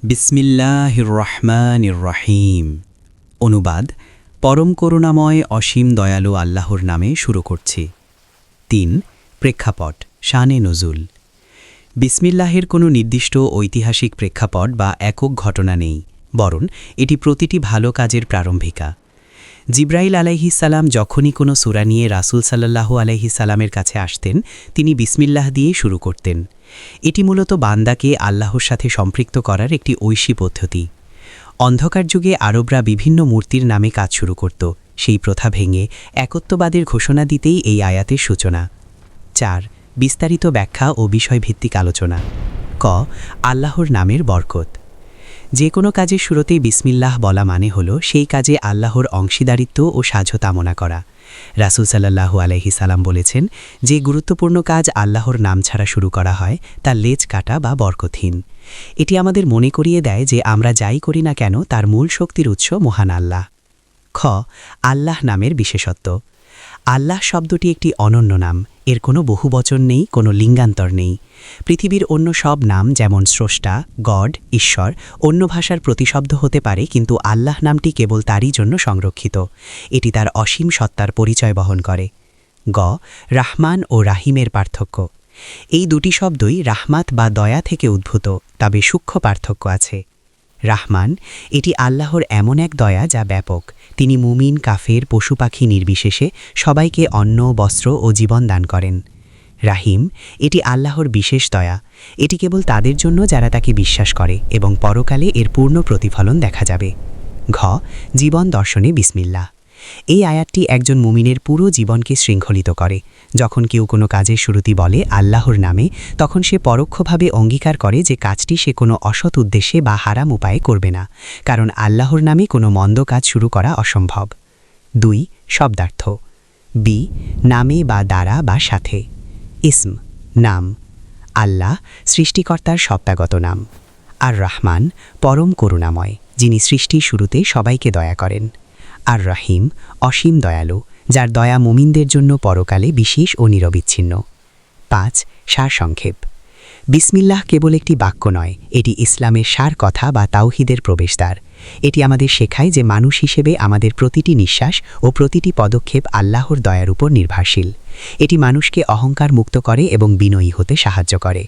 বিসমিল্লাহির রহমানির রহিম। অনুবাদ: পরম করুণাময় অসীম দয়ালু আল্লাহর নামে শুরু করছি। ৩. প্রেক্ষাপট, শানে নজুল। বিসমিল্লাহের কোনো নির্দিষ্ট ঐতিহাসিক প্রেক্ষাপট বা একক ঘটনা নেই, বরং এটি প্রতিটি ভালো কাজের প্রারম্ভিকা। জিব্রাইল আলাইহিস সালাম যখনই কোনো সূরা নিয়ে রাসূল সাল্লাল্লাহু আলাইহিস সালামের কাছে আসতেন, তিনি বিসমিল্লাহ দিয়ে শুরু করতেন। এটি মূলত বান্দাকে আল্লাহর সাথে সম্পৃক্ত করার একটি ঐশী পদ্ধতি। অন্ধকার যুগে আরবরা বিভিন্ন মূর্তির নামে কাজ শুরু করত, সেই প্রথা ভেঙে একত্ববাদের ঘোষণা দিতেই এই আয়াতের সূচনা। ৪. বিস্তারিত ব্যাখ্যা ও বিষয়ভিত্তিক আলোচনা। ক. আল্লাহর নামের বরকত। যে কোনো কাজের শুরুতেই বিসমিল্লাহ বলা মানে হল সেই কাজে আল্লাহর অংশীদারিত্ব ও সাহায্য কামনা করা। রাসূল সাল্লাল্লাহু আলাইহিস সালাম বলেছেন, যে গুরুত্বপূর্ণ কাজ আল্লাহর নাম ছাড়া শুরু করা হয় তা লেজ কাটা বা বরকতহীন। এটি আমাদের মনে করিয়ে দেয় যে আমরা যাই করি না কেন তার মূল শক্তির উৎস মহান আল্লাহ। খ. আল্লাহ নামের বিশেষত্ব। আল্লাহ শব্দটি একটি অনন্য নাম, এর কোনো বহুবচন নেই, কোনো লিঙ্গান্তর নেই। পৃথিবীর অন্য সব নাম যেমন স্রষ্টা, গড, ঈশ্বর অন্য ভাষার প্রতিশব্দ হতে পারে, কিন্তু আল্লাহ নামটি কেবল তারই জন্য সংরক্ষিত। এটি তার অসীম সত্তার পরিচয় বহন করে। গ. রাহমান ও রাহিমের পার্থক্য। এই দুটি শব্দই রাহমাত বা দয়া থেকে উদ্ভূত, তবে সূক্ষ্ম পার্থক্য আছে। রাহমান, এটি আল্লাহর এমন এক দয়া যা ব্যাপক। তিনি মুমিন, কাফের, পশু পাখি নির্বিশেষে সবাইকে অন্ন, বস্ত্র ও জীবন দান করেন। রাহিম, এটি আল্লাহর বিশেষ দয়া। এটি কেবল তাদের জন্য যারা তাকে বিশ্বাস করে, এবং পরকালে এর পূর্ণ প্রতিফলন দেখা যাবে। ঘ. জীবন দর্শনে বিসমিল্লাহ। এই আয়াতটি একজন মুমিনের পুরো জীবনকে শৃঙ্খলিত করে। যখন কেউ কোনো কাজের শুরুতেই বলে আল্লাহর নামে, তখন সে পরোক্ষভাবে অঙ্গীকার করে যে কাজটি সে কোনো অসৎ উদ্দেশ্যে বা হারাম উপায়ে করবে না, কারণ আল্লাহর নামে কোনো মন্দ কাজ শুরু করা অসম্ভব। ২. শব্দার্থ। বি. নামে বা দ্বারা বা সাথে। ইসম, নাম। আল্লাহ, সৃষ্টিকর্তার সত্তাগত নাম। আর রহমান, পরম করুণাময়, যিনি সৃষ্টির শুরুতে সবাইকে দয়া করেন। আর রহিম, অসীম দয়ালু, যার দয়া মুমিনদের জন্য পরকালে বিশেষ ও নিরবিচ্ছিন্ন। ৫. সারসংক্ষেপ। বিসমিল্লাহ কেবল একটি বাক্য নয়, এটি ইসলামের সার কথা বা তাওহীদের প্রবেশদ্বার। এটি আমাদের শেখায় যে মানুষ হিসেবে আমাদের প্রতিটি নিঃশ্বাস ও প্রতিটি পদক্ষেপ আল্লাহর দয়ার উপর নির্ভরশীল। এটি মানুষকে অহংকার মুক্ত করে এবং বিনয়ী হতে সাহায্য করে।